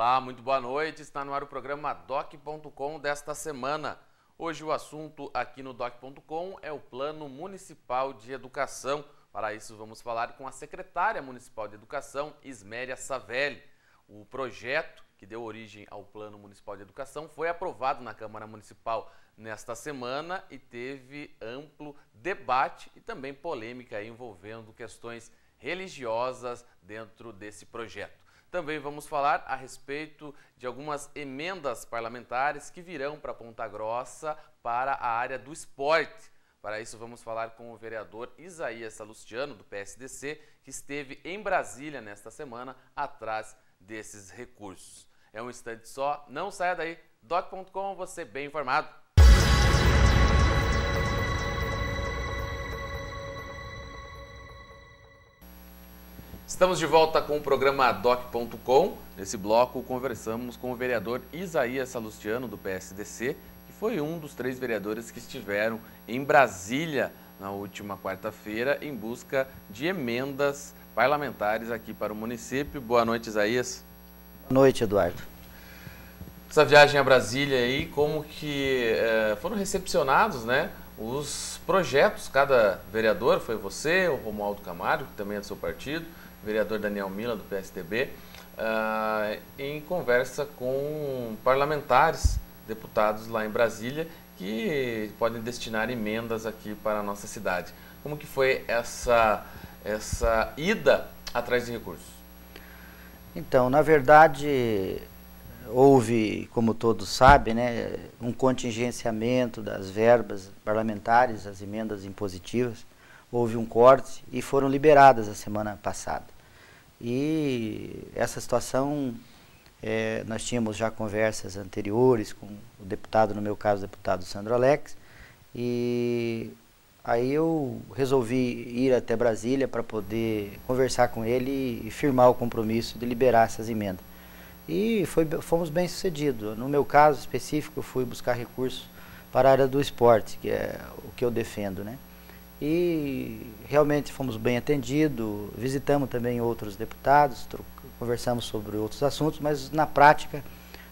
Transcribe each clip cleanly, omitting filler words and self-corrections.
Olá, muito boa noite. Está no ar o programa DOC.com desta semana. Hoje o assunto aqui no DOC.com é o Plano Municipal de Educação. Para isso vamos falar com a secretária municipal de Educação, Isméria Savelli. O projeto que deu origem ao Plano Municipal de Educação foi aprovado na Câmara Municipal nesta semana e teve amplo debate e também polêmica envolvendo questões religiosas dentro desse projeto. Também vamos falar a respeito de algumas emendas parlamentares que virão para Ponta Grossa para a área do esporte. Para isso vamos falar com o vereador Isaías Salustiano, do PSDC, que esteve em Brasília nesta semana atrás desses recursos. É um instante só, não saia daí. DOC.com, você bem informado. Estamos de volta com o programa DOC.com. Nesse bloco conversamos com o vereador Isaías Salustiano, do PSDC, que foi um dos 3 vereadores que estiveram em Brasília na última quarta-feira em busca de emendas parlamentares aqui para o município. Boa noite, Isaías. Boa noite, Eduardo. Essa viagem a Brasília aí, como que foram recepcionados, né, os projetos? Cada vereador, foi você, o Romualdo Camargo, que também é do seu partido, o vereador Daniel Mila, do PSDB, em conversa com parlamentares, deputados lá em Brasília, que podem destinar emendas aqui para a nossa cidade. Como que foi essa ida atrás de recursos? Então, na verdade, houve, como todos sabem, né, um contingenciamento das verbas parlamentares, as emendas impositivas. Houve um corte e foram liberadas a semana passada. E essa situação, nós tínhamos já conversas anteriores com o deputado, no meu caso, o deputado Sandro Alex, e aí eu resolvi ir até Brasília para poder conversar com ele e firmar o compromisso de liberar essas emendas. E fomos bem sucedidos. No meu caso específico, eu fui buscar recursos para a área do esporte, que é o que eu defendo, né? E realmente fomos bem atendidos, visitamos também outros deputados, conversamos sobre outros assuntos, mas na prática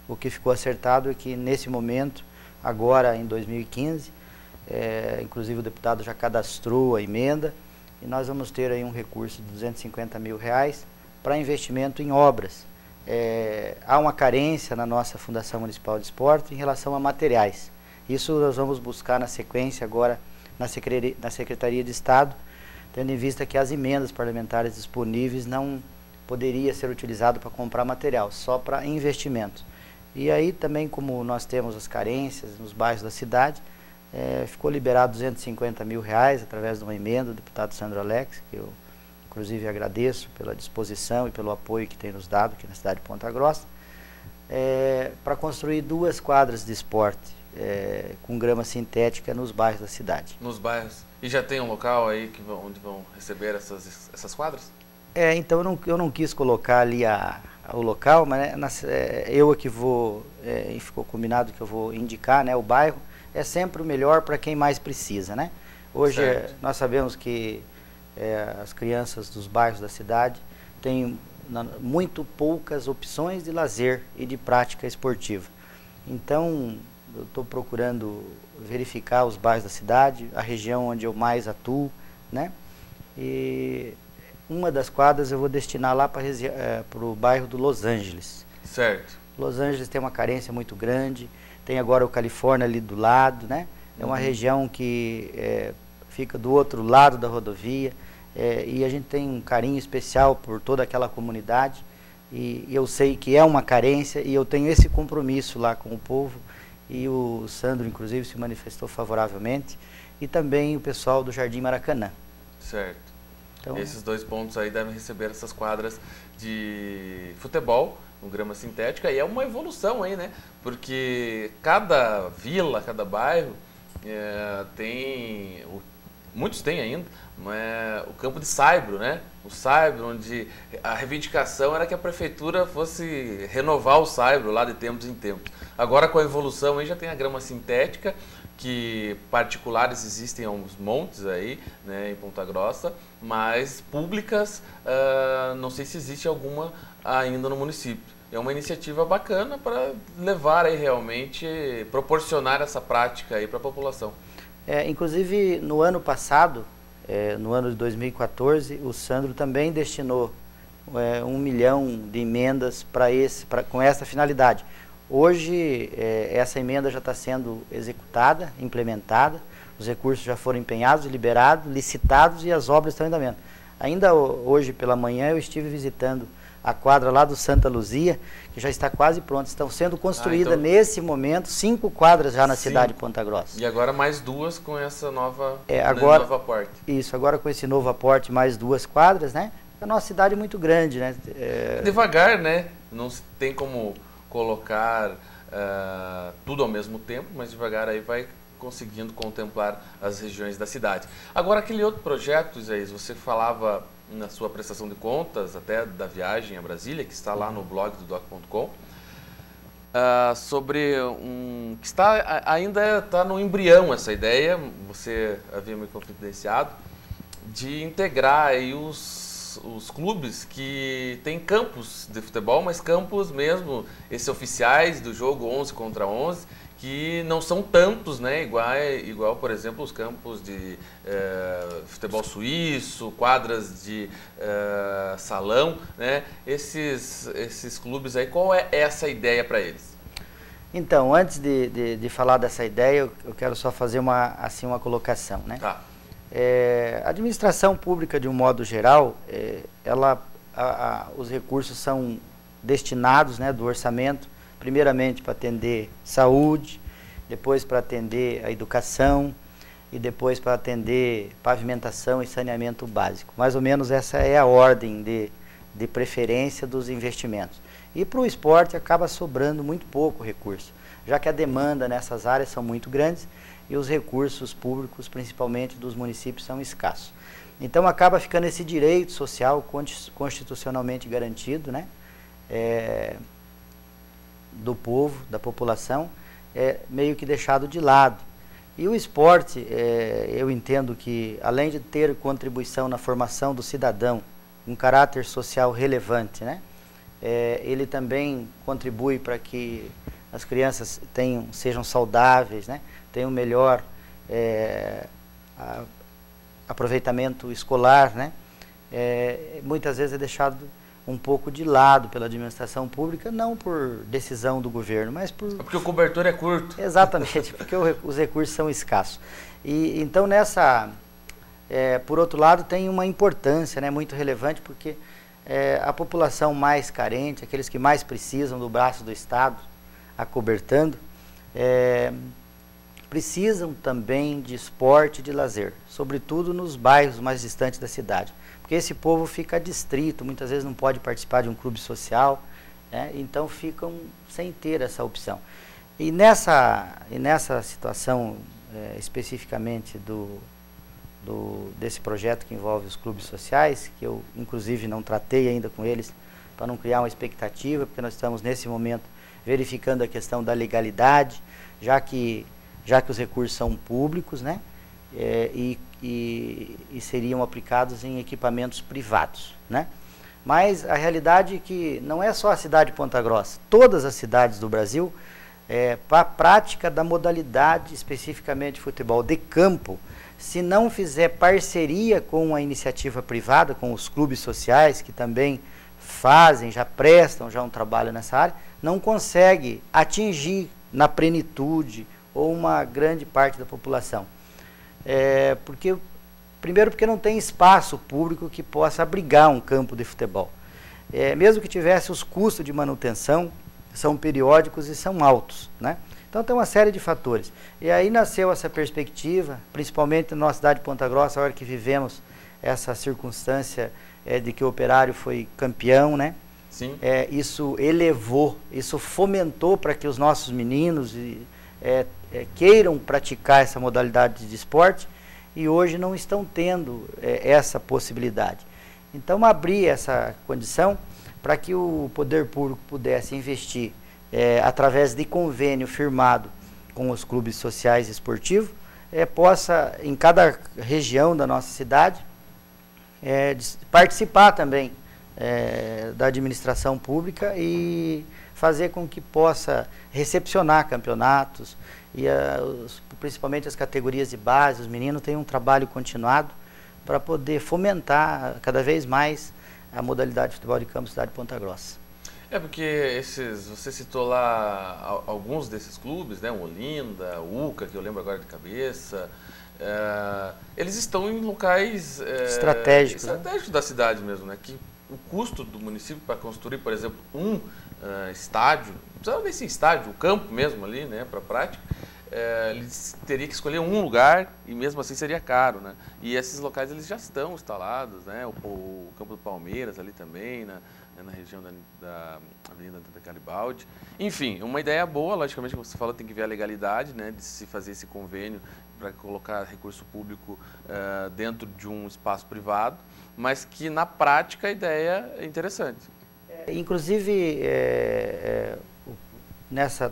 o que ficou acertado é que nesse momento, agora em 2015, inclusive o deputado já cadastrou a emenda e nós vamos ter aí um recurso de R$250 mil para investimento em obras. Há uma carência na nossa Fundação Municipal de Esporte em relação a materiais. Isso nós vamos buscar na sequência agora na Secretaria de Estado, tendo em vista que as emendas parlamentares disponíveis não poderia ser utilizado para comprar material, só para investimento. E aí também, como nós temos as carências nos bairros da cidade, ficou liberado R$250 mil através de uma emenda do deputado Sandro Alex, que eu inclusive agradeço pela disposição e pelo apoio que tem nos dado aqui na cidade de Ponta Grossa, para construir 2 quadras de esporte com grama sintética nos bairros da cidade. Nos bairros. E já tem um local aí onde vão receber essas quadras? Então eu não quis colocar ali o local, mas eu que vou, e ficou combinado que eu vou indicar, né, o bairro. É sempre o melhor para quem mais precisa, né? Hoje nós sabemos que as crianças dos bairros da cidade têm muito poucas opções de lazer e de prática esportiva. Então, eu estou procurando verificar os bairros da cidade, a região onde eu mais atuo, né? E uma das quadras eu vou destinar lá para o bairro do Los Angeles. Certo. Los Angeles tem uma carência muito grande, tem agora o Califórnia ali do lado, né? É uma região que fica do outro lado da rodovia, e a gente tem um carinho especial por toda aquela comunidade, e eu sei que é uma carência, e eu tenho esse compromisso lá com o povo, e o Sandro, inclusive, se manifestou favoravelmente, e também o pessoal do Jardim Maracanã. Certo. Então, esses 2 pontos aí devem receber essas quadras de futebol com grama sintética, e é uma evolução aí, né? Porque cada vila, cada bairro tem, muitos têm ainda, o campo de saibro, né? O saibro, onde a reivindicação era que a prefeitura fosse renovar o saibro lá de tempos em tempos. Agora, com a evolução, aí já tem a grama sintética, que particulares existem aos montes aí, né, em Ponta Grossa, mas públicas, não sei se existe alguma ainda no município. É uma iniciativa bacana para levar aí realmente, proporcionar essa prática aí para a população. Inclusive, no ano passado, no ano de 2014, o Sandro também destinou 1 milhão de emendas com essa finalidade. Hoje, essa emenda já está sendo executada, implementada, os recursos já foram empenhados, liberados, licitados e as obras estão em andamento. Ainda hoje pela manhã eu estive visitando a quadra lá do Santa Luzia, que já está quase pronta. Estão sendo construídas nesse momento 5 quadras já na cidade de Ponta Grossa. E agora mais 2 com essa nova, novo aporte. Isso, agora com esse novo aporte, mais 2 quadras, né? A nossa cidade é muito grande, né? Devagar, né? Não se tem como colocar tudo ao mesmo tempo, mas devagar aí vai conseguindo contemplar as regiões da cidade. Agora, aquele outro projeto, Isaías, você falava na sua prestação de contas, até da viagem a Brasília, que está lá no blog do doc.com, sobre que ainda está no embrião essa ideia, você havia me confidenciado, de integrar aí os clubes que têm campos de futebol, mas campos mesmo, esses oficiais do jogo 11 contra 11, que não são tantos, né? Igual, por exemplo, os campos de futebol suíço, quadras de salão, né? Esses clubes aí, qual é essa ideia para eles? Então, antes de falar dessa ideia, eu quero só fazer uma colocação, né? Tá. A administração pública, de um modo geral, os recursos são destinados, né, do orçamento, primeiramente para atender saúde, depois para atender a educação e depois para atender pavimentação e saneamento básico. Mais ou menos essa é a ordem de preferência dos investimentos. E para o esporte acaba sobrando muito pouco recurso, já que a demanda nessas áreas são muito grandes e os recursos públicos, principalmente dos municípios, são escassos. Então acaba ficando esse direito social constitucionalmente garantido, né? Do povo, da população, meio que deixado de lado. E o esporte, eu entendo que, além de ter contribuição na formação do cidadão, um caráter social relevante, né? Ele também contribui para que as crianças sejam saudáveis, né? Tenham melhor aproveitamento escolar, né? Muitas vezes é deixado um pouco de lado pela administração pública, não por decisão do governo, mas porque o cobertor é curto. Exatamente, porque os recursos são escassos. E então por outro lado, tem uma importância, né, muito relevante, porque a população mais carente, aqueles que mais precisam do braço do Estado acobertando, precisam também de esporte e de lazer, sobretudo nos bairros mais distantes da cidade. Porque esse povo fica adstrito, muitas vezes não pode participar de um clube social, né? Então ficam sem ter essa opção. E nessa situação, especificamente desse projeto que envolve os clubes sociais, que eu inclusive não tratei ainda com eles, para não criar uma expectativa, porque nós estamos nesse momento verificando a questão da legalidade, já que os recursos são públicos, né? E seriam aplicados em equipamentos privados, né? Mas a realidade é que não é só a cidade de Ponta Grossa, todas as cidades do Brasil, para a prática da modalidade, especificamente de futebol de campo, se não fizer parceria com a iniciativa privada, com os clubes sociais, que também já prestam um trabalho nessa área, não consegue atingir na plenitude ou uma grande parte da população. Primeiro porque não tem espaço público que possa abrigar um campo de futebol. Mesmo que tivesse, os custos de manutenção são periódicos e são altos, né? Então tem uma série de fatores. E aí nasceu essa perspectiva, principalmente na nossa cidade de Ponta Grossa, a hora que vivemos essa circunstância de que o Operário foi campeão, né? Sim. Isso elevou, isso fomentou para que os nossos meninos queiram praticar essa modalidade de esporte e hoje não estão tendo essa possibilidade. Então abrir essa condição para que o poder público pudesse investir através de convênio firmado com os clubes sociais e esportivos, possa, em cada região da nossa cidade, participar também da administração pública e fazer com que possa recepcionar campeonatos e principalmente as categorias de base, os meninos têm um trabalho continuado para poder fomentar cada vez mais a modalidade de futebol de campo cidade de Ponta Grossa. Porque você citou lá alguns desses clubes, né? O Olinda, o UCA, que eu lembro agora de cabeça, eles estão em locais estratégicos da cidade mesmo, né? Que o custo do município para construir, por exemplo, um estádio, não precisava nem ser estádio, o campo mesmo ali, né? Para a prática, eles teriam que escolher um lugar e mesmo assim seria caro, né? E esses locais eles já estão instalados, né? O campo do Palmeiras ali também, na região da Avenida Garibaldi. Enfim, uma ideia boa, logicamente, como você falou, tem que ver a legalidade, né, de se fazer esse convênio para colocar recurso público dentro de um espaço privado, mas que na prática a ideia é interessante. Inclusive,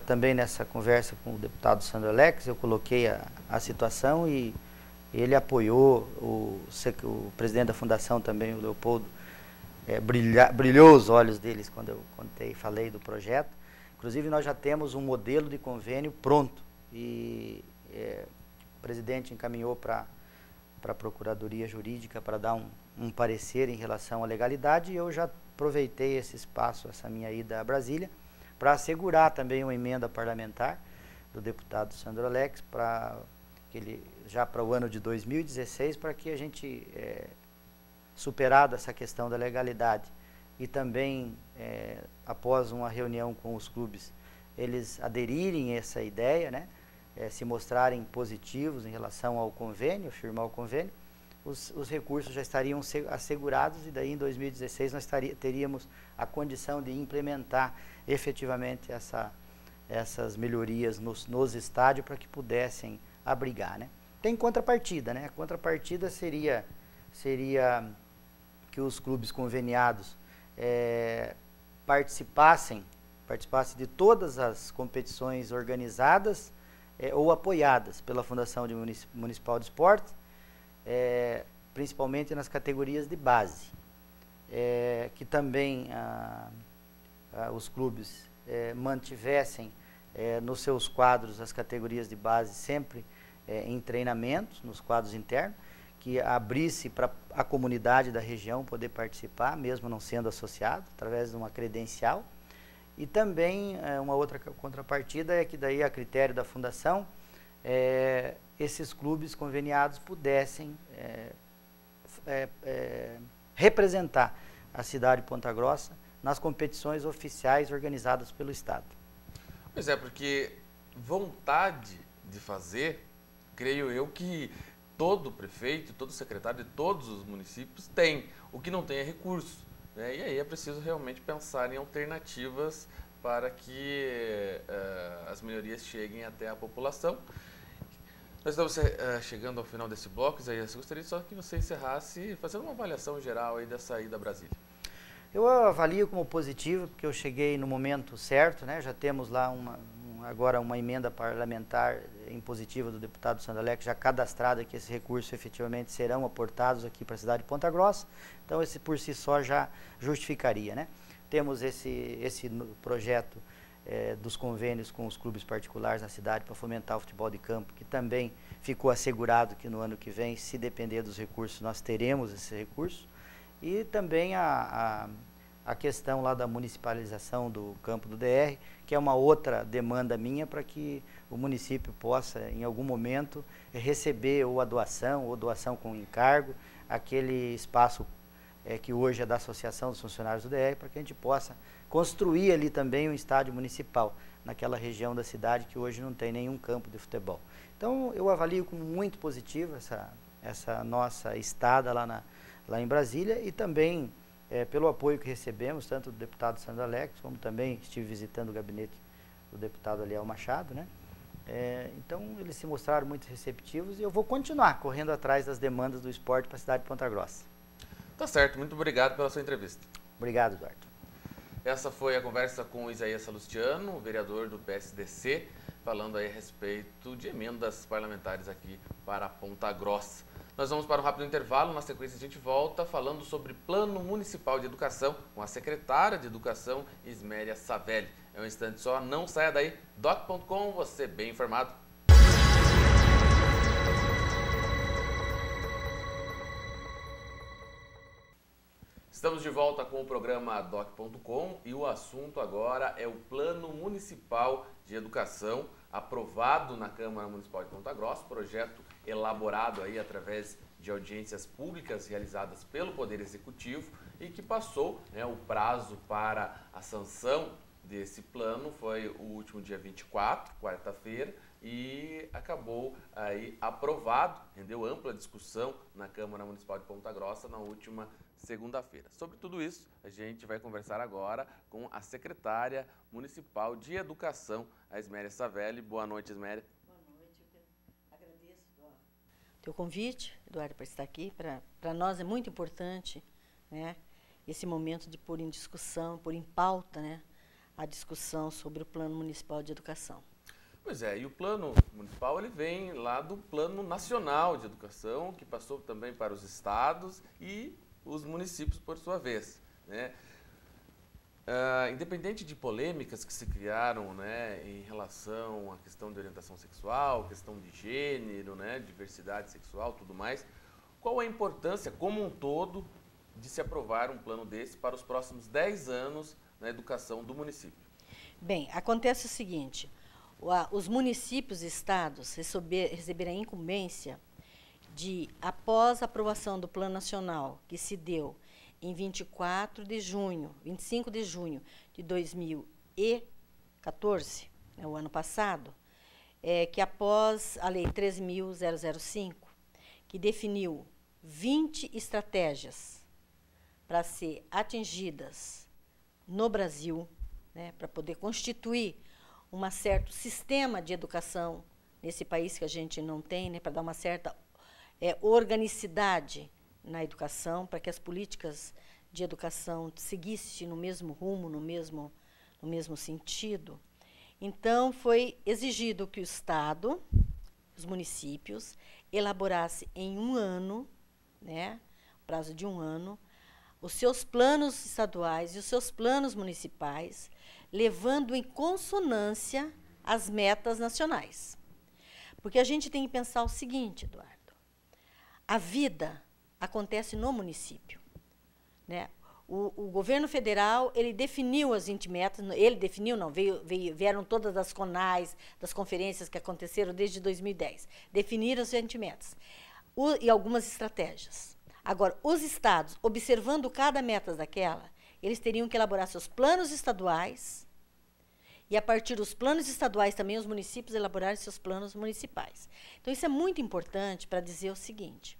também nessa conversa com o deputado Sandro Alex, eu coloquei a situação e ele apoiou, o presidente da fundação também, o Leopoldo, brilhou os olhos deles quando eu falei do projeto. Inclusive, nós já temos um modelo de convênio pronto e o presidente encaminhou para a Procuradoria Jurídica para dar um parecer em relação à legalidade e eu já aproveitei esse espaço, essa minha ida a Brasília, para assegurar também uma emenda parlamentar do deputado Sandro Alex já para o ano de 2016, para que a gente superada essa questão da legalidade e também após uma reunião com os clubes eles aderirem a essa ideia, né, se mostrarem positivos em relação ao convênio, firmar o convênio, os recursos já estariam assegurados e daí em 2016 nós teríamos a condição de implementar efetivamente essas melhorias nos estádios para que pudessem abrigar, né. Tem contrapartida, né, a contrapartida seria que os clubes conveniados participassem de todas as competições organizadas ou apoiadas pela Fundação Municipal de Esportes, principalmente nas categorias de base, que também os clubes mantivessem nos seus quadros as categorias de base sempre em treinamentos, nos quadros internos, que abrisse para a comunidade da região poder participar, mesmo não sendo associado, através de uma credencial. E também uma outra contrapartida é que daí a critério da fundação, esses clubes conveniados pudessem representar a cidade de Ponta Grossa nas competições oficiais organizadas pelo Estado. Pois é, porque vontade de fazer, creio eu que todo prefeito, todo secretário de todos os municípios tem. O que não tem é recurso, né? E aí é preciso realmente pensar em alternativas para que as melhorias cheguem até a população. Nós estamos chegando ao final desse bloco, Isaías. Eu gostaria só que você encerrasse fazendo uma avaliação geral aí dessa ida a Brasília. Eu avalio como positivo, porque eu cheguei no momento certo, né? Já temos lá agora uma emenda parlamentar impositiva do deputado Sandro Alex, já cadastrada que esses recursos efetivamente serão aportados aqui para a cidade de Ponta Grossa. Então, esse por si só já justificaria, né? Temos esse projeto dos convênios com os clubes particulares na cidade para fomentar o futebol de campo, que também ficou assegurado que no ano que vem, se depender dos recursos, nós teremos esse recurso. E também a questão lá da municipalização do campo do DR, que é uma outra demanda minha para que o município possa, em algum momento, receber ou a doação, ou doação com encargo, aquele espaço que hoje é da Associação dos Funcionários do DR, para que a gente possa construir ali também um estádio municipal, naquela região da cidade que hoje não tem nenhum campo de futebol. Então, eu avalio como muito positivo essa nossa estada lá em Brasília e também pelo apoio que recebemos, tanto do deputado Sandro Alex, como também estive visitando o gabinete do deputado Aliel Machado, né? Então, eles se mostraram muito receptivos e eu vou continuar correndo atrás das demandas do esporte para a cidade de Ponta Grossa. Tá certo, muito obrigado pela sua entrevista. Obrigado, Eduardo. Essa foi a conversa com o Isaías Salustiano, vereador do PSDC, falando aí a respeito de emendas parlamentares aqui para Ponta Grossa. Nós vamos para um rápido intervalo, na sequência a gente volta falando sobre Plano Municipal de Educação com a secretária de Educação, Isméria Savelli. É um instante só, não saia daí, doc.com, você bem informado. Estamos de volta com o programa doc.com e o assunto agora é o Plano Municipal de Educação, aprovado na Câmara Municipal de Ponta Grossa, projeto elaborado aí através de audiências públicas realizadas pelo Poder Executivo e que passou, né, o prazo para a sanção desse plano foi o último dia 24, quarta-feira, e acabou aí aprovado, rendeu ampla discussão na Câmara Municipal de Ponta Grossa na última segunda-feira. Sobre tudo isso, a gente vai conversar agora com a secretária municipal de Educação, a Isméria Savelli. Boa noite, Isméria. Boa noite, eu agradeço o teu convite, Eduardo, para estar aqui. Para nós é muito importante, né, esse momento de pôr em discussão, pôr em pauta, né, a discussão sobre o Plano Municipal de Educação. Pois é, e o Plano Municipal ele vem lá do Plano Nacional de Educação, que passou também para os estados e os municípios por sua vez, né? Independente de polêmicas que se criaram, né, em relação à questão de orientação sexual, questão de gênero, né, diversidade sexual, tudo mais, qual a importância como um todo de se aprovar um plano desse para os próximos 10 anos na educação do município? Bem, acontece o seguinte, os municípios e estados receberam a incumbência de, após a aprovação do Plano Nacional, que se deu em 25 de junho de 2014, né, o ano passado, que após a Lei 13.005, que definiu 20 estratégias para ser atingidas no Brasil, né, para poder constituir um certo sistema de educação nesse país que a gente não tem, né, para dar uma certa organicidade na educação, para que as políticas de educação seguissem no mesmo rumo, no mesmo sentido. Então, foi exigido que o Estado, os municípios, elaborassem em um ano, né, prazo de um ano, os seus planos estaduais e os seus planos municipais, levando em consonância as metas nacionais. Porque a gente tem que pensar o seguinte, Eduardo, a vida acontece no município, né? O governo federal, ele definiu as 20 metas, ele definiu, não, vieram todas as CONAIs, das conferências que aconteceram desde 2010, definiram as 20 metas e algumas estratégias. Agora, os estados, observando cada meta daquela, eles teriam que elaborar seus planos estaduais e, a partir dos planos estaduais, também os municípios elaborarem seus planos municipais. Então, isso é muito importante para dizer o seguinte,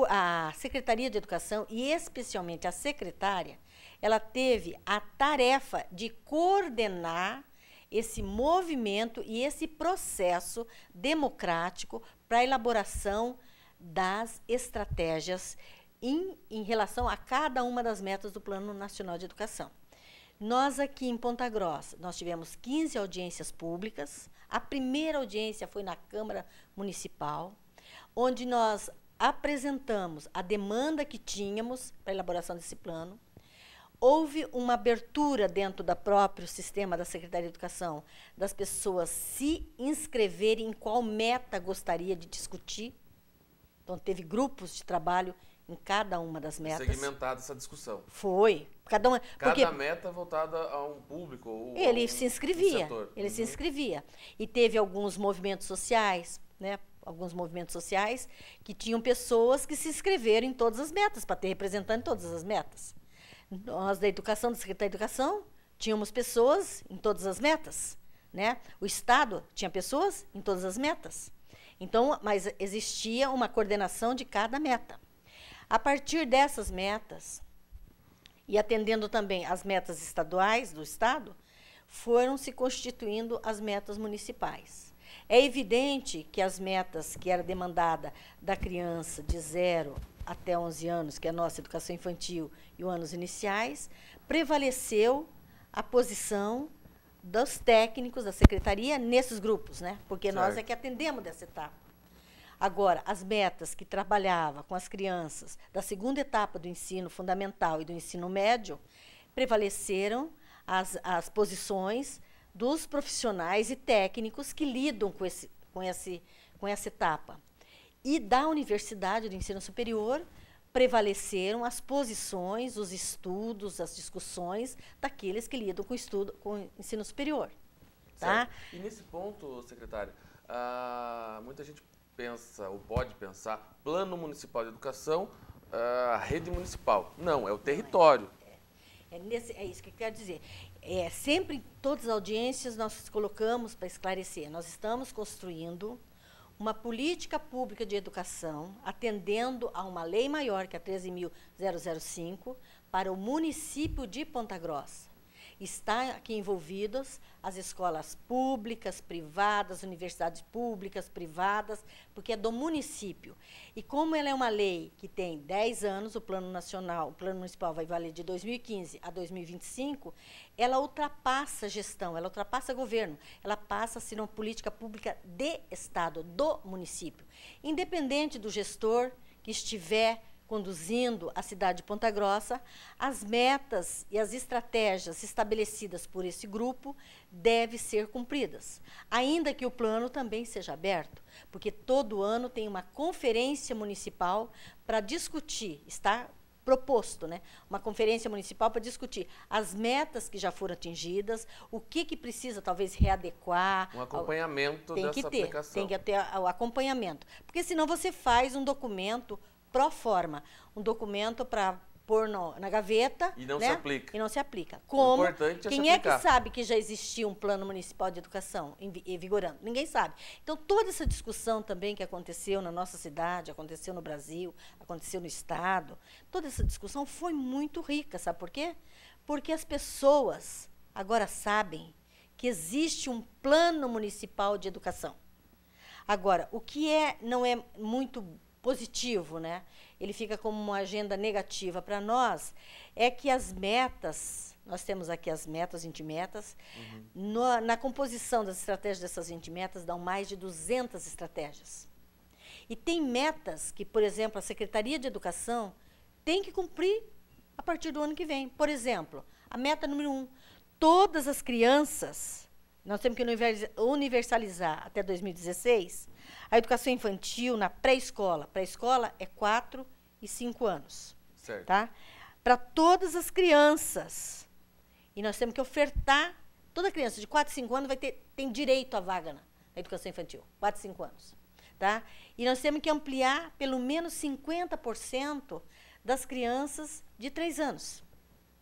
a Secretaria de Educação, e especialmente a secretária, ela teve a tarefa de coordenar esse movimento e esse processo democrático para a elaboração das estratégias em relação a cada uma das metas do Plano Nacional de Educação. Nós aqui em Ponta Grossa, nós tivemos 15 audiências públicas. A primeira audiência foi na Câmara Municipal, onde nós apresentamos a demanda que tínhamos para a elaboração desse plano. Houve uma abertura dentro do próprio sistema da Secretaria de Educação, das pessoas se inscreverem em qual meta gostaria de discutir. Então, teve grupos de trabalho em cada uma das metas. Segmentada essa discussão. Foi. Cada meta voltada a um público. Ou ele se inscrevia. Setor. Ele se inscrevia. E teve alguns movimentos sociais, né? Alguns movimentos sociais que tinham pessoas que se inscreveram em todas as metas, para ter representante em todas as metas. Nós, da Educação, da Secretaria de Educação, tínhamos pessoas em todas as metas, né? O Estado tinha pessoas em todas as metas. Então, mas existia uma coordenação de cada meta. A partir dessas metas, e atendendo também às metas estaduais do Estado, foram se constituindo as metas municipais. É evidente que as metas que era demandada da criança de 0 até 11 anos, que é a nossa educação infantil e os anos iniciais, prevaleceu a posição dos técnicos da secretaria nesses grupos, né? Porque nós é que atendemos dessa etapa. Agora, as metas que trabalhava com as crianças da segunda etapa do ensino fundamental e do ensino médio, prevaleceram as posições dos profissionais e técnicos que lidam com essa etapa. E da Universidade do Ensino Superior, prevaleceram as posições, os estudos, as discussões daqueles que lidam com o ensino superior. Tá? E nesse ponto, secretária, muita gente pensa, ou pode pensar, Plano Municipal de Educação, rede municipal. Não, é o território. É isso que eu quero dizer. Sempre em todas as audiências nós colocamos para esclarecer. Nós estamos construindo uma política pública de educação, atendendo a uma lei maior, que é a 13.005, para o município de Ponta Grossa. Está aqui envolvidas as escolas públicas, privadas, universidades públicas, privadas, porque é do município. E como ela é uma lei que tem 10 anos, o Plano Nacional, o Plano Municipal vai valer de 2015 a 2025, ela ultrapassa a gestão, ela ultrapassa o governo, ela passa a ser uma política pública de Estado, do município. Independente do gestor que estiver conduzindo a cidade de Ponta Grossa, as metas e as estratégias estabelecidas por esse grupo devem ser cumpridas, ainda que o plano também seja aberto, porque todo ano tem uma conferência municipal para discutir, está proposto, né, uma conferência municipal para discutir as metas que já foram atingidas, o que precisa talvez readequar. Um acompanhamento dessa aplicação. Tem que ter o acompanhamento, porque senão você faz um documento pró forma, um documento para pôr na gaveta. E não né? se aplica. E não se aplica. Como? O importante é Quem se aplicar. É que sabe que já existia um plano municipal de educação vigorando? Ninguém sabe. Então, toda essa discussão também que aconteceu na nossa cidade, aconteceu no Brasil, aconteceu no Estado, toda essa discussão foi muito rica. Sabe por quê? Porque as pessoas agora sabem que existe um plano municipal de educação. Agora, o que não é muito positivo, né? Ele fica como uma agenda negativa para nós, é que as metas, nós temos aqui as metas, 20 metas, na composição das estratégias dessas 20 metas, dão mais de 200 estratégias. E tem metas que, por exemplo, a Secretaria de Educação tem que cumprir a partir do ano que vem. Por exemplo, a meta número 1, todas as crianças, nós temos que universalizar até 2016, a educação infantil na pré-escola. Pré-escola é 4 e 5 anos. Certo. Tá? Para todas as crianças. E nós temos que ofertar, toda criança de 4 e 5 anos tem direito à vaga na educação infantil. 4 e 5 anos. Tá? E nós temos que ampliar pelo menos 50% das crianças de 3 anos.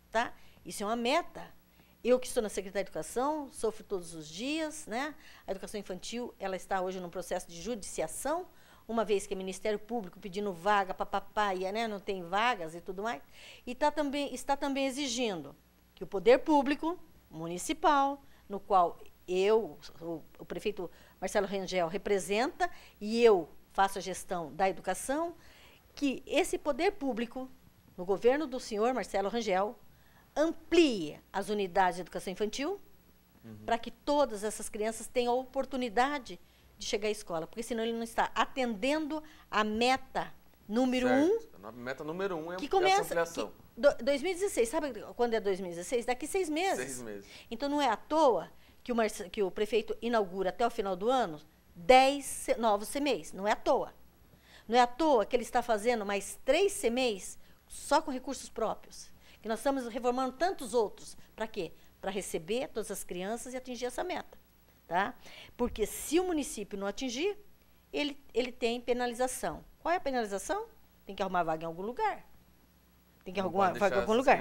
Tá? Isso é uma meta. Eu que estou na Secretaria de Educação, sofro todos os dias, né? A educação infantil, ela está hoje num processo de judiciação, uma vez que é Ministério Público pedindo vaga para papai, né? Não tem vagas e tudo mais, e está também exigindo que o poder público municipal, no qual o prefeito Marcelo Rangel representa, e eu faço a gestão da educação, que esse poder público, no governo do senhor Marcelo Rangel, amplie as unidades de educação infantil para que todas essas crianças tenham a oportunidade de chegar à escola, porque senão ele não está atendendo a meta número 1. A meta número 1 é que essa começa, ampliação. 2016, sabe quando é 2016? Daqui 6 meses. 6 meses. Então não é à toa que o prefeito inaugura até o final do ano 10 novos CMEs, não é à toa. Não é à toa que ele está fazendo mais 3 CMEs só com recursos próprios. Que nós estamos reformando tantos outros. Para quê? Para receber todas as crianças e atingir essa meta. Tá? Porque se o município não atingir, ele tem penalização. Qual é a penalização? Tem que arrumar vaga em algum lugar. Tem que arrumar vaga em algum lugar.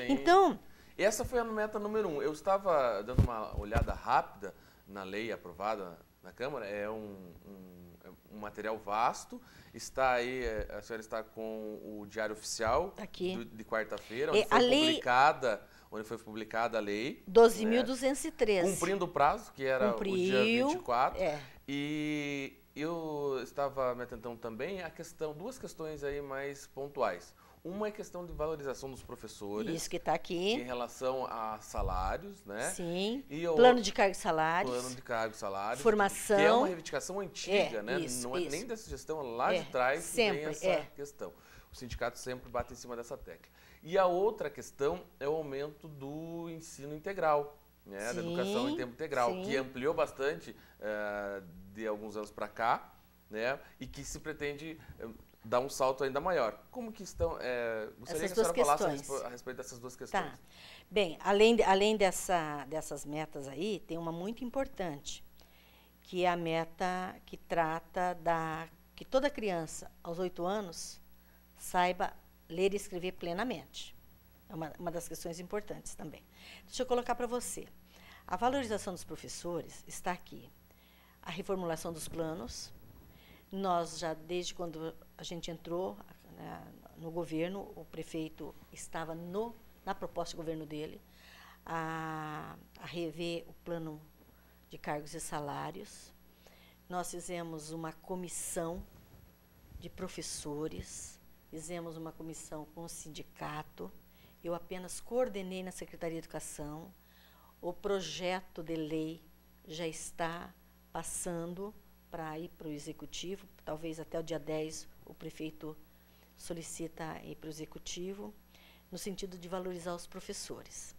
Então, essa foi a meta número 1. Eu estava dando uma olhada rápida na lei aprovada na Câmara. É um material vasto. Está aí, a senhora está com o Diário Oficial de quarta-feira, onde foi publicada a lei. 12.213. Cumprindo o prazo, que era o dia 24. E eu estava me atentando também a questão, duas questões aí mais pontuais. Uma é a questão de valorização dos professores. Isso que está aqui. Em relação a salários, né? Sim. E plano de cargos e salários. Plano de cargos e salários. Formação. Que é uma reivindicação antiga, né? Isso, não é isso. nem dessa gestão, lá de trás sempre, tem essa questão. O sindicato sempre bate em cima dessa tecla. E a outra questão é o aumento do ensino integral, né? Da educação em tempo integral, que ampliou bastante de alguns anos para cá, né? E que se pretende dar um salto ainda maior. Como que estão... gostaria Essas que a senhora questões. falasse a respeito dessas duas questões. Tá. Bem, além dessas metas aí, tem uma muito importante, que é a meta que trata que toda criança, aos 8 anos, saiba ler e escrever plenamente. É uma das questões importantes também. Deixa eu colocar para você. A valorização dos professores está aqui. A reformulação dos planos. Nós já, desde quando a gente entrou no governo, o prefeito estava na proposta de governo dele, a rever o plano de cargos e salários. Nós fizemos uma comissão de professores, fizemos uma comissão com o sindicato, eu apenas coordenei na Secretaria de Educação, o projeto de lei já está passando para ir para o Executivo, talvez até o dia 10 o prefeito solicita ir para o Executivo, no sentido de valorizar os professores.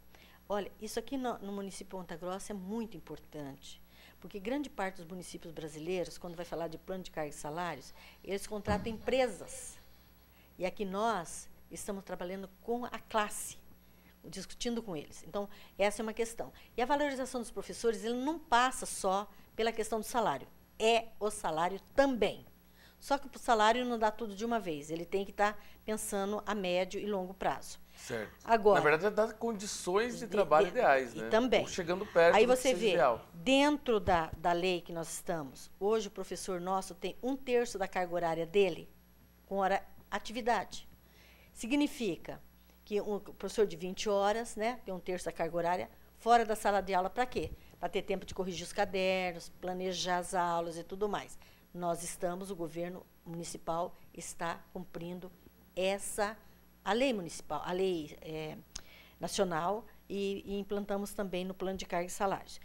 Olha, isso aqui no município de Ponta Grossa é muito importante, porque grande parte dos municípios brasileiros, quando vai falar de plano de cargos e salários, eles contratam empresas. E aqui nós estamos trabalhando com a classe, discutindo com eles. Então, essa é uma questão. E a valorização dos professores, ele não passa só pela questão do salário. É o salário também. Só que o salário não dá tudo de uma vez. Ele tem que estar pensando a médio e longo prazo. Certo. Agora, na verdade, dá condições de trabalho ideais, né? E também. Ou chegando perto aí do você vê, ideal. dentro da lei que nós estamos, hoje o professor nosso tem 1/3 da carga horária dele com hora atividade. Significa que um professor de 20 horas, né, tem 1/3 da carga horária, fora da sala de aula para quê? Para ter tempo de corrigir os cadernos, planejar as aulas e tudo mais. O governo municipal está cumprindo a lei municipal, a lei nacional, e implantamos também no plano de cargos e salários.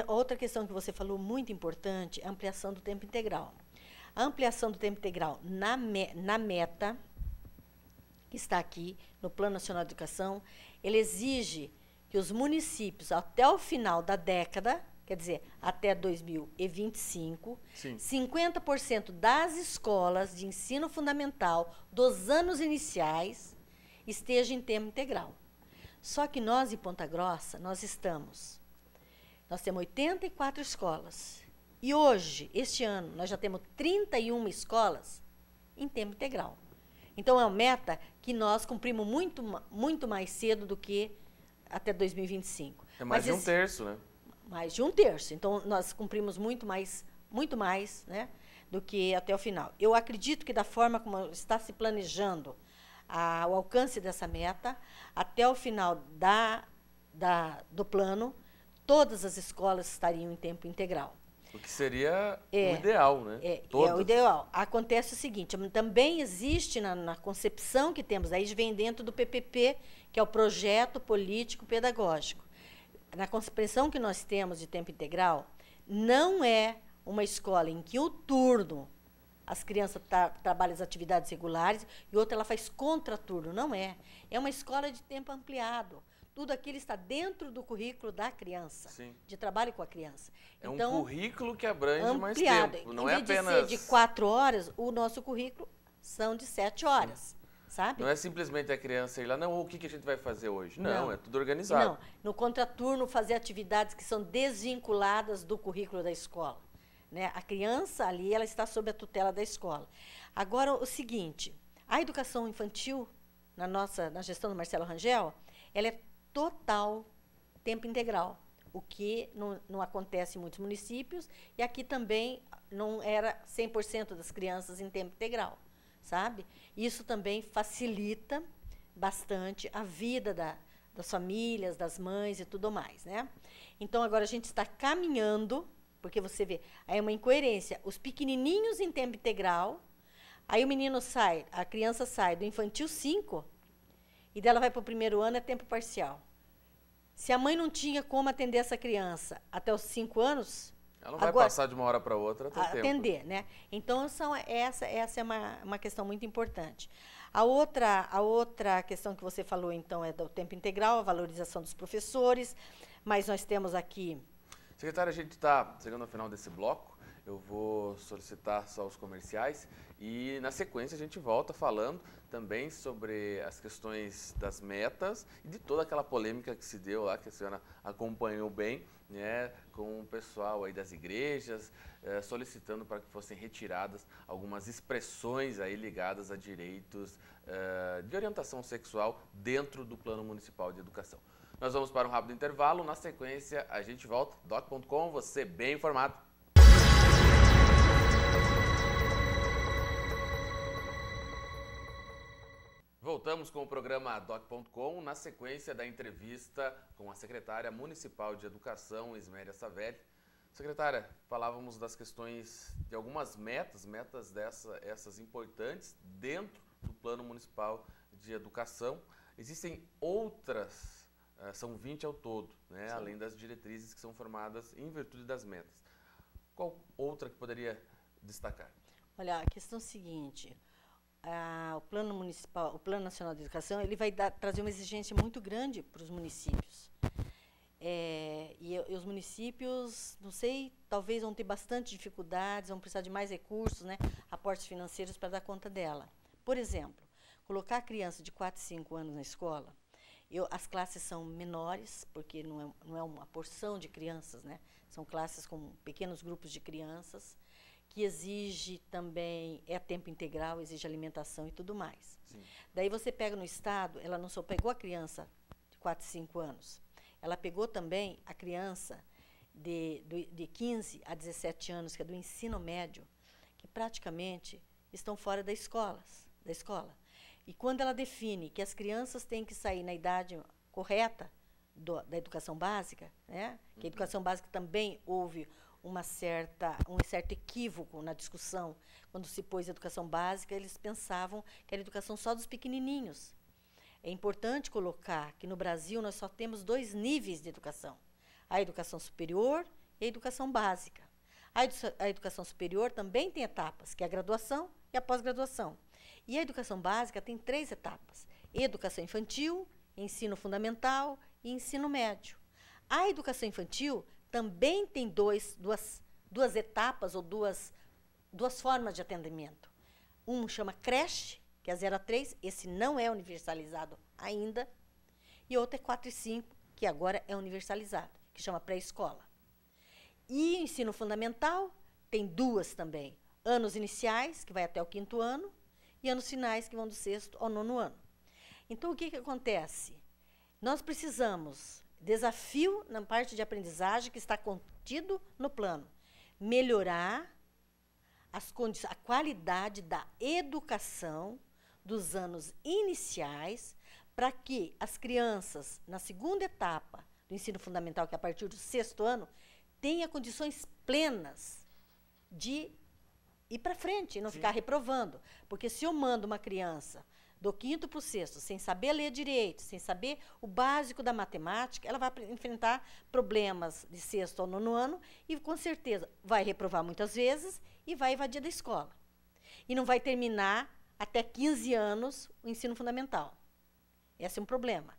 Outra questão que você falou, muito importante, é a ampliação do tempo integral. A ampliação do tempo integral na meta, que está aqui no Plano Nacional de Educação, ele exige que os municípios, até o final da década, quer dizer, até 2025, Sim. 50% das escolas de ensino fundamental dos anos iniciais estejam em tempo integral. Só que nós, em Ponta Grossa, nós temos 84 escolas. E hoje, este ano, nós já temos 31 escolas em tempo integral. Então, é uma meta que nós cumprimos muito mais cedo do que até 2025. É mais de 1/3, né? Mais de 1/3. Então, nós cumprimos muito mais, né, do que até o final. Eu acredito que, da forma como está se planejando o alcance dessa meta, até o final do plano, todas as escolas estariam em tempo integral. O que seria o ideal, né? É o ideal. Acontece o seguinte, também existe na concepção que temos, aí vem dentro do PPP, que é o Projeto Político Pedagógico. Na concepção que nós temos de tempo integral, não é uma escola em que o turno as crianças trabalham as atividades regulares e outra ela faz contraturno. Não é. É uma escola de tempo ampliado. Tudo aquilo está dentro do currículo da criança, Sim. de trabalho com a criança. É então, um currículo que abrange ampliado. mais tempo, não é apenas... Em vez de ser de 4 horas, o nosso currículo são de 7 horas, sabe? Não é simplesmente a criança ir lá, não, o que a gente vai fazer hoje? Não, é tudo organizado. Não, no contraturno fazer atividades que são desvinculadas do currículo da escola. Né? A criança ali, ela está sob a tutela da escola. Agora, o seguinte, a educação infantil, na gestão do Marcelo Rangel, ela é total tempo integral, o que não acontece em muitos municípios, e aqui também não era 100% das crianças em tempo integral, sabe? Isso também facilita bastante a vida das famílias, das mães e tudo mais, né? Então, agora a gente está caminhando Porque você vê, aí é uma incoerência. Os pequenininhos em tempo integral, aí o menino sai, a criança sai do infantil 5 e dela vai para o primeiro ano, é tempo parcial. Se a mãe não tinha como atender essa criança até os 5 anos... Ela não vai passar de uma hora para outra até atender, tempo. né? Então, essa é uma questão muito importante. A outra questão que você falou, então, é do tempo integral, a valorização dos professores, mas nós temos aqui... Secretária, a gente está chegando ao final desse bloco, eu vou solicitar só os comerciais e, na sequência, a gente volta falando também sobre as questões das metas e de toda aquela polêmica que se deu lá, que a senhora acompanhou bem, né, com o pessoal aí das igrejas, solicitando para que fossem retiradas algumas expressões aí ligadas a direitos de orientação sexual dentro do Plano Municipal de Educação. Nós vamos para um rápido intervalo, na sequência a gente volta, doc.com, você bem informado. Voltamos com o programa doc.com, na sequência da entrevista com a secretária municipal de Educação, Isméria Savelli. Secretária, falávamos das questões de algumas metas essas importantes dentro do Plano Municipal de Educação. Existem outras, são 20 ao todo, né, além das diretrizes que são formadas em virtude das metas. Qual outra que poderia destacar? Olha, a questão é a seguinte... o Plano Municipal, o Plano Nacional de Educação, ele vai trazer uma exigência muito grande para os municípios. E os municípios, não sei, talvez vão ter bastante dificuldades, vão precisar de mais recursos, né, aportes financeiros para dar conta dela. Por exemplo, colocar a criança de 4 e 5 anos na escola, as classes são menores, porque não é uma porção de crianças, né, são classes com pequenos grupos de crianças, que exige também, é tempo integral, exige alimentação e tudo mais. Sim. Daí você pega no Estado, ela não só pegou a criança de 4, 5 anos, ela pegou também a criança de 15 a 17 anos, que é do ensino médio, que praticamente estão fora da escola. E quando ela define que as crianças têm que sair na idade correta da educação básica, né, que a educação básica também houve um certo equívoco na discussão. Quando se pôs a educação básica, eles pensavam que era educação só dos pequenininhos. É importante colocar que no Brasil nós só temos 2 níveis de educação. A educação superior e a educação básica. A educação superior também tem etapas, que é a graduação e a pós-graduação. E a educação básica tem 3 etapas. Educação infantil, ensino fundamental e ensino médio. A educação infantil também tem duas etapas ou duas formas de atendimento. Um chama creche, que é 0 a 3, esse não é universalizado ainda, e outro é 4 e 5, que agora é universalizado, que chama pré-escola. E ensino fundamental tem 2 também, anos iniciais, que vai até o 5º ano, e anos finais, que vão do 6º ao 9º ano. Então, o que acontece? Nós precisamos... Desafio na parte de aprendizagem que está contido no plano. Melhorar a qualidade da educação dos anos iniciais para que as crianças, na segunda etapa do ensino fundamental, que é a partir do 6º ano, tenham condições plenas de ir para frente e não ficar reprovando. Porque se eu mando uma criança do 5º para o 6º, sem saber ler direito, sem saber o básico da matemática, ela vai enfrentar problemas de 6º ao 9º ano e, com certeza, vai reprovar muitas vezes e vai evadir da escola. E não vai terminar até 15 anos o ensino fundamental. Esse é um problema.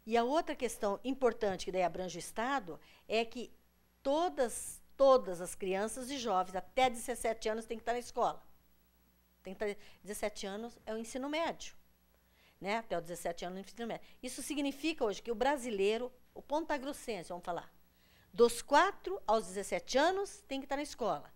E a outra questão importante, que daí abrange o Estado, é que todas as crianças e jovens até 17 anos têm que estar na escola. 17 anos é o ensino médio, né? Até os 17 anos é o ensino médio. Isso significa hoje que o brasileiro, o pontagrossense, vamos falar, dos 4 aos 17 anos tem que estar na escola.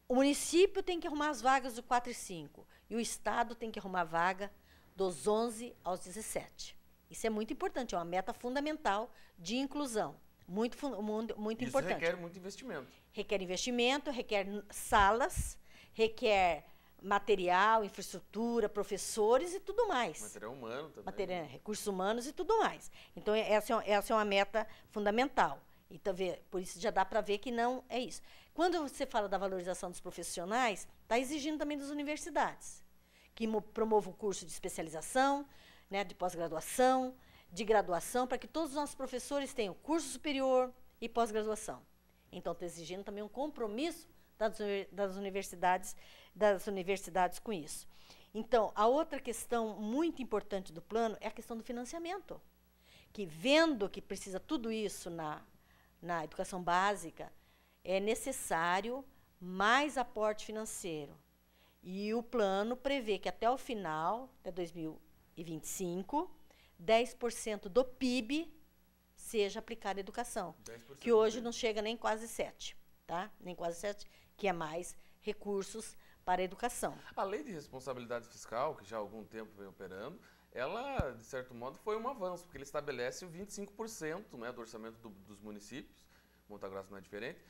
O município tem que arrumar as vagas do 4 e 5, e o Estado tem que arrumar a vaga dos 11 aos 17. Isso é muito importante, é uma meta fundamental de inclusão, muito importante. Isso requer muito investimento. Requer investimento, requer salas, requer material, infraestrutura, professores e tudo mais. Material humano também. Recursos humanos e tudo mais. Então, essa é uma meta fundamental. Então, por isso já dá para ver que não é isso. Quando você fala da valorização dos profissionais, está exigindo também das universidades, que promovam o curso de especialização, né, de pós-graduação, de graduação, para que todos os nossos professores tenham curso superior e pós-graduação. Então, está exigindo também um compromisso das universidades com isso. Então, a outra questão muito importante do plano é a questão do financiamento, que vendo que precisa tudo isso na educação básica, é necessário mais aporte financeiro. E o plano prevê que até o final, até 2025, 10% do PIB seja aplicado à educação, que hoje não chega nem quase 7%, tá? Nem quase 7%, que é mais recursos para a educação. A lei de responsabilidade fiscal, que já há algum tempo vem operando, ela, de certo modo, foi um avanço, porque ele estabelece o 25%, né, do orçamento dos municípios, Ponta Grossa não é diferente,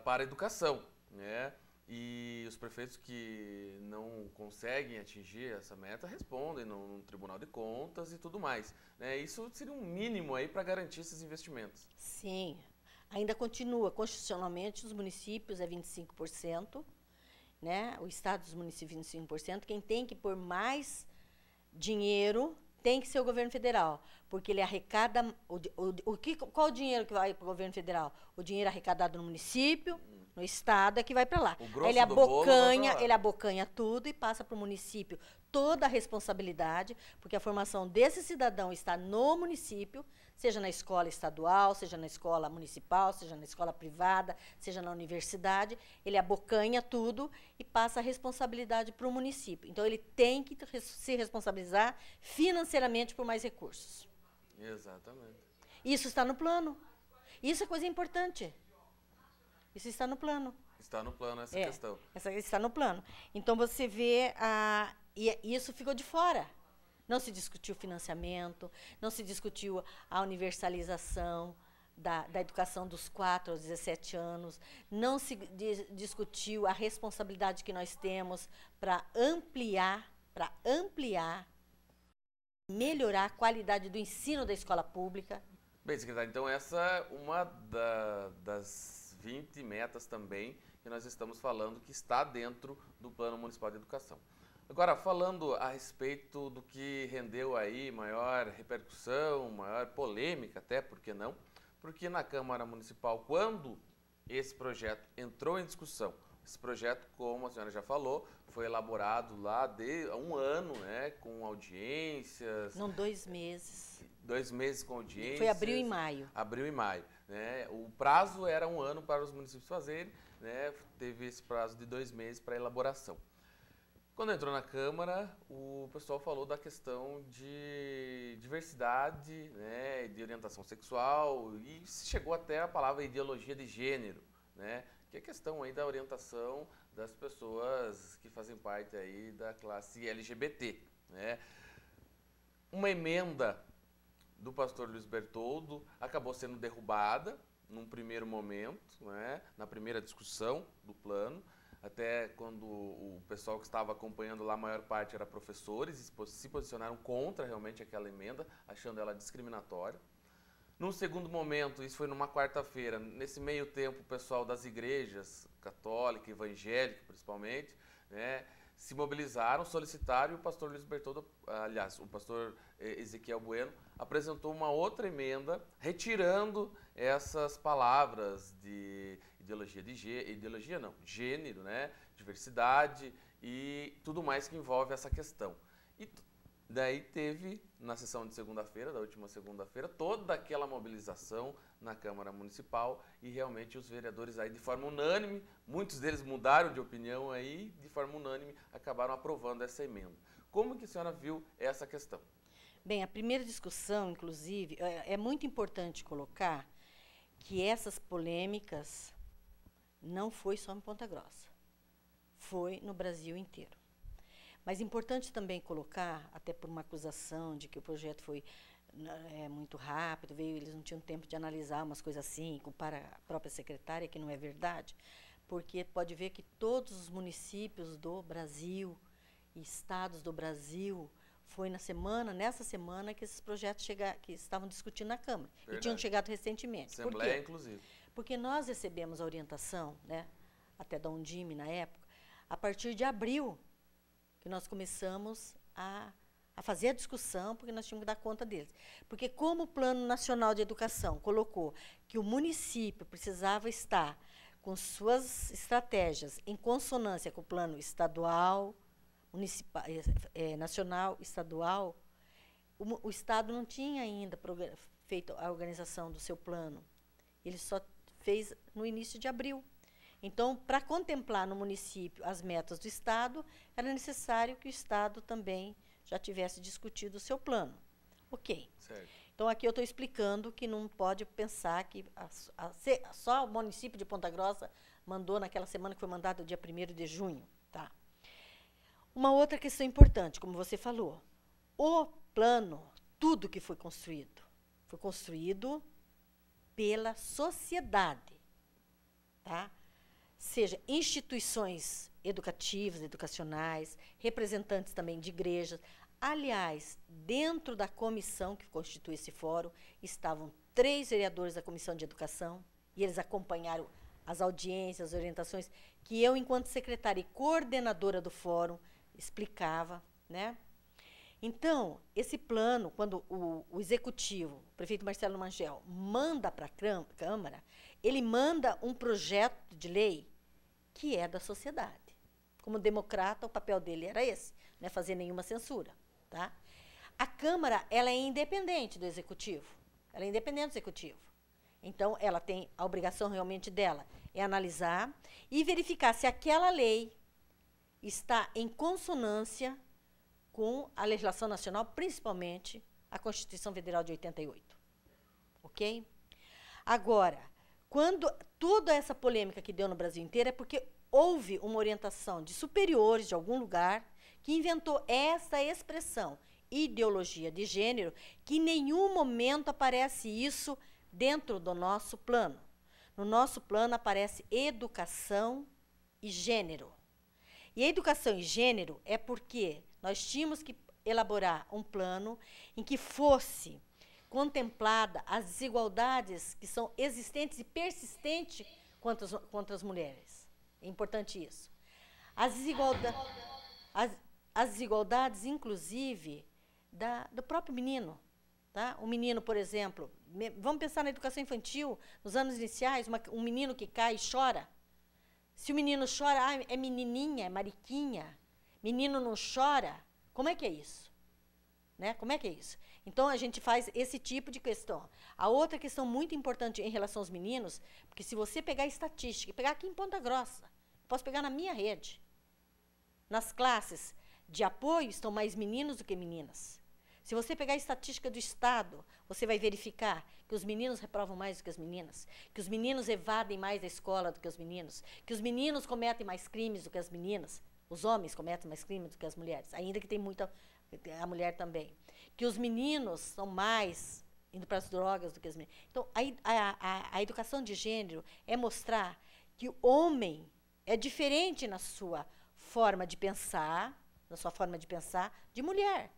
para a educação, né? E os prefeitos que não conseguem atingir essa meta respondem no Tribunal de Contas e tudo mais, né? Isso seria um mínimo aí para garantir esses investimentos. Sim, ainda continua, constitucionalmente, os municípios é 25%, né? O Estado dos municípios 25%, quem tem que pôr mais dinheiro tem que ser o governo federal, porque ele arrecada... Qual o dinheiro que vai para o governo federal? O dinheiro arrecadado no município, no Estado, é que vai para lá. Ele abocanha tudo e passa para o município toda a responsabilidade, porque a formação desse cidadão está no município, seja na escola estadual, seja na escola municipal, seja na escola privada, seja na universidade, ele abocanha tudo e passa a responsabilidade para o município. Então, ele tem que se responsabilizar financeiramente por mais recursos. Exatamente. Isso está no plano. Isso é coisa importante. Isso está no plano. Está no plano essa questão. Está no plano. Então, você vê, e isso ficou de fora. Não se discutiu financiamento, não se discutiu a universalização da educação dos 4 aos 17 anos, não se discutiu a responsabilidade que nós temos para ampliar, melhorar a qualidade do ensino da escola pública. Bem, secretário, então essa é uma das 20 metas também que nós estamos falando que está dentro do Plano Municipal de Educação. Agora, falando a respeito do que rendeu aí maior repercussão, maior polêmica até, por que não? Porque na Câmara Municipal, quando esse projeto entrou em discussão, esse projeto, como a senhora já falou, foi elaborado lá há um ano, né, com audiências... Não, 2 meses. 2 meses com audiências. Foi abril e maio. Abril e maio, né? O prazo era 1 ano para os municípios fazerem, né? Teve esse prazo de 2 meses para elaboração. Quando entrou na Câmara, o pessoal falou da questão de diversidade, né, de orientação sexual e chegou até a palavra ideologia de gênero, né, que é a questão aí da orientação das pessoas que fazem parte aí da classe LGBT, né. Uma emenda do pastor Luiz Bertoldo acabou sendo derrubada num primeiro momento, né, na primeira discussão do plano, até quando o pessoal que estava acompanhando lá, a maior parte era professores, e se posicionaram contra realmente aquela emenda, achando ela discriminatória. Num segundo momento, isso foi numa quarta-feira, nesse meio tempo o pessoal das igrejas, católica, evangélica principalmente, né, se mobilizaram, solicitaram, e o pastor Luiz Bertoldo, aliás, o pastor Ezequiel Bueno, apresentou uma outra emenda, retirando essas palavras de gênero, né, diversidade e tudo mais que envolve essa questão. E daí teve, na sessão de segunda-feira, da última segunda-feira, toda aquela mobilização na Câmara Municipal e realmente os vereadores aí de forma unânime, muitos deles mudaram de opinião aí, de forma unânime acabaram aprovando essa emenda. Como que a senhora viu essa questão? Bem, a primeira discussão, inclusive, é muito importante colocar que essas polêmicas não foi só em Ponta Grossa, foi no Brasil inteiro. Mas é importante também colocar, até por uma acusação de que o projeto foi muito rápido, eles não tinham tempo de analisar umas coisas assim, para a própria secretária, que não é verdade, porque pode ver que todos os municípios do Brasil e estados do Brasil Foi nessa semana que esses projetos que estavam discutindo na Câmara. Verdade. E tinham chegado recentemente. Assembleia, inclusive. Porque nós recebemos a orientação, né, até da Undime na época, a partir de abril, que nós começamos a fazer a discussão, porque nós tínhamos que dar conta deles. Porque como o Plano Nacional de Educação colocou que o município precisava estar com suas estratégias em consonância com o plano estadual, municipal, nacional, estadual, o Estado não tinha ainda feito a organização do seu plano. Ele só fez no início de abril. Então, para contemplar no município as metas do Estado, era necessário que o Estado também já tivesse discutido o seu plano. Ok. Certo. Então, aqui eu estou explicando que não pode pensar que só o município de Ponta Grossa mandou naquela semana que foi mandado dia 1º de junho. Tá? Uma outra questão importante, como você falou, o plano, tudo que foi construído pela sociedade, tá? Seja instituições educativas, educacionais, representantes também de igrejas. Aliás, dentro da comissão que constitui esse fórum, estavam 3 vereadores da Comissão de Educação, e eles acompanharam as audiências, as orientações, que eu, enquanto secretária e coordenadora do fórum, explicava, né? Então, esse plano, quando o executivo, o prefeito Marcelo Mangel, manda para a Câmara, ele manda um projeto de lei que é da sociedade. Como democrata, o papel dele era esse, não é fazer nenhuma censura. Tá? A Câmara, ela é independente do Executivo. Ela é independente do Executivo. Então, ela tem a obrigação realmente dela, é analisar e verificar se aquela lei está em consonância com a legislação nacional, principalmente a Constituição Federal de 88. Ok? Agora, quando toda essa polêmica que deu no Brasil inteiro é porque houve uma orientação de superiores de algum lugar que inventou essa expressão, ideologia de gênero, que em nenhum momento aparece isso dentro do nosso plano. No nosso plano aparece educação e gênero. E a educação e gênero é porque nós tínhamos que elaborar um plano em que fosse contemplada as desigualdades que são existentes e persistentes contra as mulheres. É importante isso. As desigualdades, inclusive, do próprio menino. Tá? O menino, por exemplo, vamos pensar na educação infantil, nos anos iniciais, um menino que cai e chora. Se o menino chora, é menininha, é mariquinha. Menino não chora. Como é que é isso? Né? Como é que é isso? Então, a gente faz esse tipo de questão. A outra questão muito importante em relação aos meninos, porque se você pegar estatística, pegar aqui em Ponta Grossa, posso pegar na minha rede, nas classes de apoio estão mais meninos do que meninas. Se você pegar a estatística do Estado, você vai verificar que os meninos reprovam mais do que as meninas, que os meninos evadem mais da escola do que os meninos, que os meninos cometem mais crimes do que as meninas, os homens cometem mais crimes do que as mulheres, ainda que tem muita a mulher também, que os meninos são mais indo para as drogas do que as meninas. Então, a educação de gênero é mostrar que o homem é diferente na sua forma de pensar, de mulher.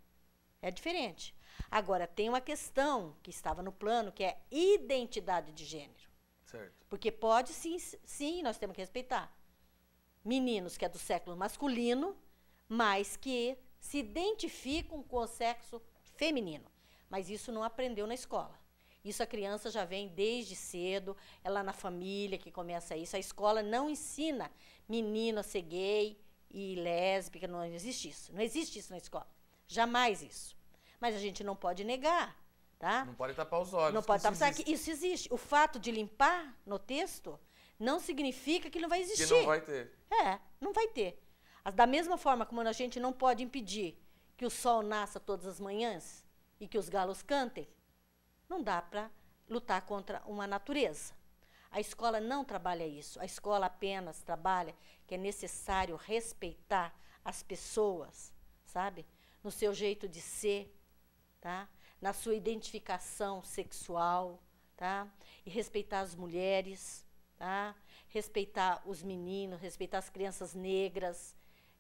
É diferente. Agora, tem uma questão que estava no plano, que é identidade de gênero. Certo. Porque pode, sim, nós temos que respeitar. Meninos que é do sexo masculino, mas que se identificam com o sexo feminino. Mas isso não aprendeu na escola. Isso a criança já vem desde cedo, é lá na família que começa isso. A escola não ensina menino a ser gay e lésbica, não existe isso. Não existe isso na escola. Jamais isso. Mas a gente não pode negar, tá? Não pode tapar os olhos. Não pode tapar, que isso existe. O fato de limpar no texto não significa que não vai existir. Que não vai ter. Não vai ter. Da mesma forma como a gente não pode impedir que o sol nasça todas as manhãs e que os galos cantem, não dá para lutar contra uma natureza. A escola não trabalha isso. A escola apenas trabalha que é necessário respeitar as pessoas, sabe? No seu jeito de ser, tá? Na sua identificação sexual, tá? E respeitar as mulheres, tá? Respeitar os meninos, respeitar as crianças negras,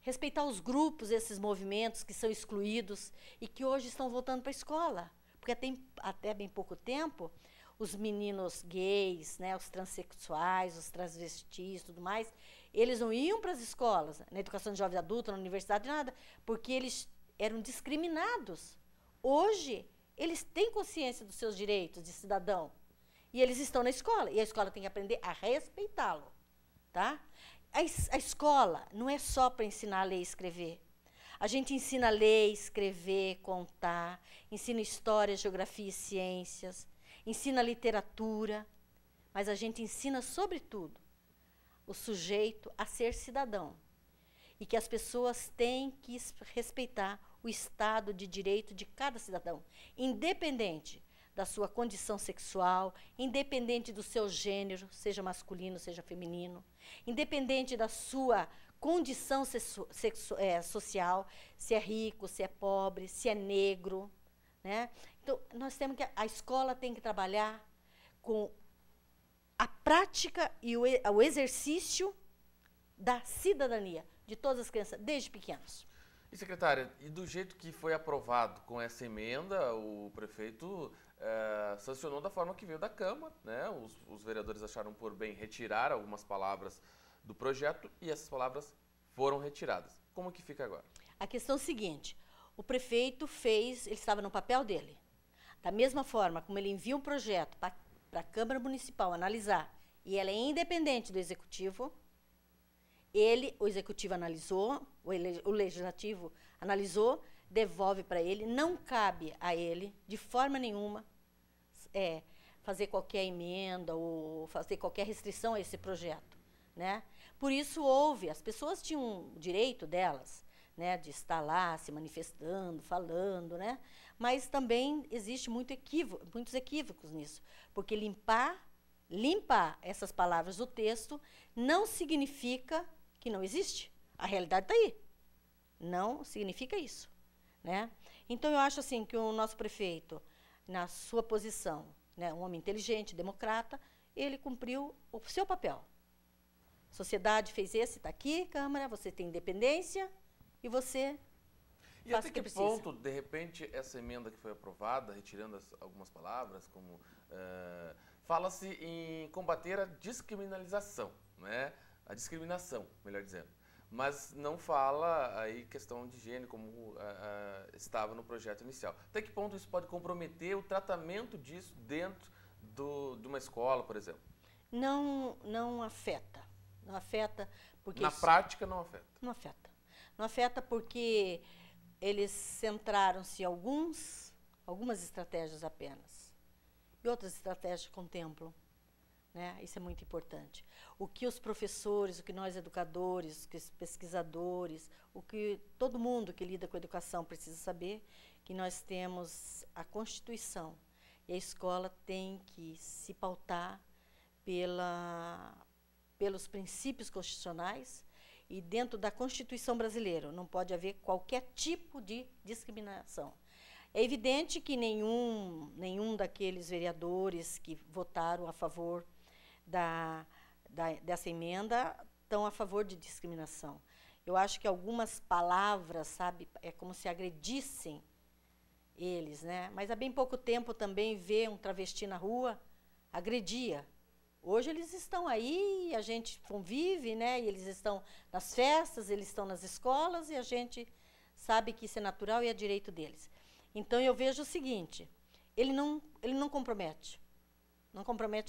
respeitar os grupos, esses movimentos que são excluídos e que hoje estão voltando para a escola. Porque até bem pouco tempo, os meninos gays, né, os transexuais, os transvestis e tudo mais, eles não iam para as escolas, na educação de jovem adulto, na universidade, nada, porque eles eram discriminados. Hoje, eles têm consciência dos seus direitos de cidadão. E eles estão na escola. E a escola tem que aprender a respeitá-lo. Tá? A escola não é só para ensinar a ler e escrever. A gente ensina a ler, escrever, contar, ensina história, geografia e ciências, ensina literatura, mas a gente ensina, sobretudo, o sujeito a ser cidadão. E que as pessoas têm que respeitar o Estado de direito de cada cidadão, independente da sua condição sexual, independente do seu gênero, seja masculino, seja feminino, independente da sua condição social, se é rico, se é pobre, se é negro. Né? Então, a escola tem que trabalhar com a prática e o exercício da cidadania de todas as crianças, desde pequenos. E, secretária, e do jeito que foi aprovado com essa emenda, o prefeito sancionou da forma que veio da Câmara, né? Os vereadores acharam por bem retirar algumas palavras do projeto e essas palavras foram retiradas. Como que fica agora? A questão é a seguinte, o prefeito fez, ele estava no papel dele. Da mesma forma como ele envia um projeto para a Câmara Municipal analisar, e ela é independente do Executivo, o Executivo analisou, o Legislativo analisou, devolve para ele, não cabe a ele, de forma nenhuma, fazer qualquer emenda ou fazer qualquer restrição a esse projeto. Né? Por isso as pessoas tinham o direito delas, né, de estar lá se manifestando, falando, né? Mas também existe muitos equívocos nisso, porque limpar essas palavras do texto não significa que não existe. A realidade está aí. Não significa isso. Né? Então, eu acho assim que o nosso prefeito, na sua posição, né, um homem inteligente, democrata, ele cumpriu o seu papel. A sociedade fez esse, está aqui, Câmara, você tem independência e você e faz até o que que precisa. ponto, de repente, essa emenda que foi aprovada, retirando algumas palavras, como fala-se em combater a descriminalização, né? A discriminação, melhor dizendo. Mas não fala aí questão de gênero, como estava no projeto inicial. Até que ponto isso pode comprometer o tratamento disso dentro de uma escola, por exemplo? Não afeta. Não afeta porque... Na prática, não afeta. Não afeta. Não afeta porque eles centraram-se em algumas estratégias apenas. E outras estratégias contemplam. Né? Isso é muito importante. O que os professores, o que nós educadores, os pesquisadores, o que todo mundo que lida com a educação precisa saber, que nós temos a Constituição. E a escola tem que se pautar pelos princípios constitucionais e dentro da Constituição brasileira. Não pode haver qualquer tipo de discriminação. É evidente que nenhum daqueles vereadores que votaram a favor dessa emenda estão a favor de discriminação. Eu acho que algumas palavras, sabe, é como se agredissem eles, né? Mas há bem pouco tempo também ver um travesti na rua agredia. Hoje eles estão aí, a gente convive, né? E eles estão nas festas, eles estão nas escolas e a gente sabe que isso é natural e é direito deles. Então eu vejo o seguinte, ele não compromete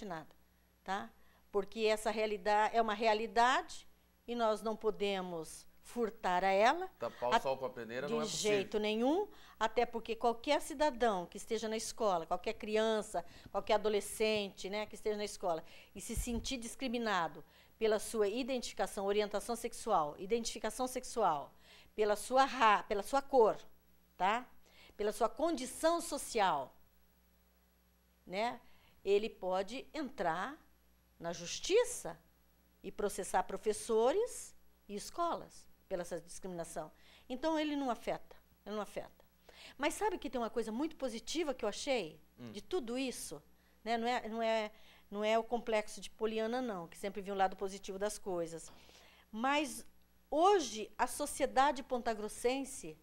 nada. Tá? Porque essa realidade é uma realidade e nós não podemos furtar a ela. Tapar o sol com a peneira não é possível. De jeito nenhum, até porque qualquer cidadão que esteja na escola, qualquer criança, qualquer adolescente, né, que esteja na escola e se sentir discriminado pela sua orientação sexual, pela sua cor, tá? Pela sua condição social, né? Ele pode entrar na justiça e processar professores e escolas pela essa discriminação. Então, ele não afeta. Mas sabe que tem uma coisa muito positiva que eu achei de tudo isso? Né? Não é o complexo de Poliana, não, que sempre viu um lado positivo das coisas. Mas Hoje, a sociedade pontagrossense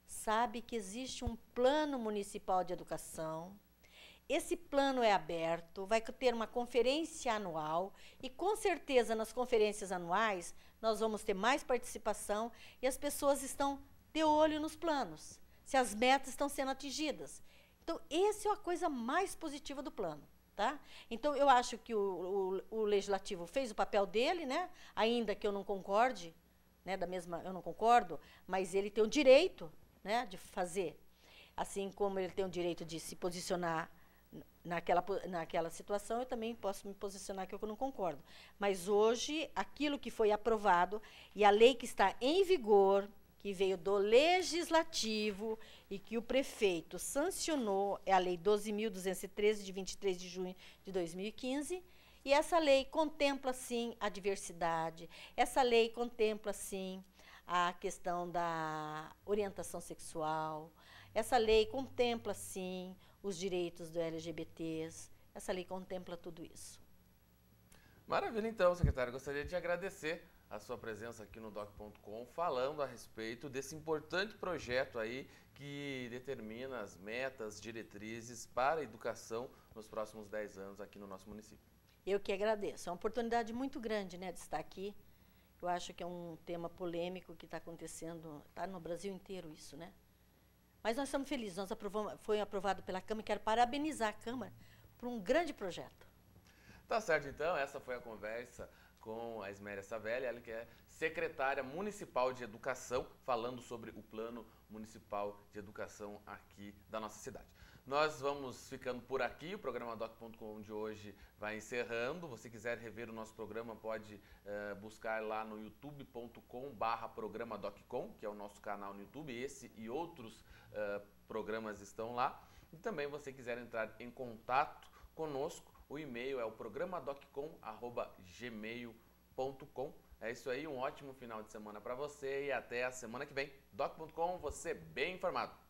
sabe que existe um plano municipal de educação. Esse plano é aberto, vai ter uma conferência anual e, com certeza, nas conferências anuais, nós vamos ter mais participação e as pessoas estão de olho nos planos, se as metas estão sendo atingidas. Então, essa é a coisa mais positiva do plano. Tá? Então, eu acho que o Legislativo fez o papel dele, né? Ainda que eu não concorde, né? Eu não concordo, mas ele tem o direito, né, de fazer. Assim como ele tem o direito de se posicionar naquela situação, eu também posso me posicionar que eu não concordo. Mas hoje, aquilo que foi aprovado e a lei que está em vigor, que veio do Legislativo e que o prefeito sancionou, é a Lei 12.213, de 23 de junho de 2015, e essa lei contempla, sim, a diversidade, essa lei contempla, sim, a questão da orientação sexual, essa lei contempla, sim, os direitos dos LGBTs, essa lei contempla tudo isso. Maravilha, então, secretário. Gostaria de agradecer a sua presença aqui no doc.com, falando a respeito desse importante projeto aí que determina as metas, diretrizes para a educação nos próximos 10 anos aqui no nosso município. Eu que agradeço. É uma oportunidade muito grande, né, de estar aqui. Eu acho que é um tema polêmico que está acontecendo, está no Brasil inteiro isso, né? Mas nós estamos felizes, foi aprovado pela Câmara e quero parabenizar a Câmara por um grande projeto. Tá certo, então, essa foi a conversa com a Esméria Savelli, ela que é secretária municipal de educação, falando sobre o plano municipal de educação aqui da nossa cidade. Nós vamos ficando por aqui, o programa doc.com de hoje vai encerrando. Se você quiser rever o nosso programa, pode buscar lá no youtube.com/programadoccom, que é o nosso canal no YouTube. Esse e outros programas estão lá. E também, você quiser entrar em contato conosco, o e-mail é o programadoccom@gmail.com. É isso aí, um ótimo final de semana para você e até a semana que vem. Doc.com, você bem informado.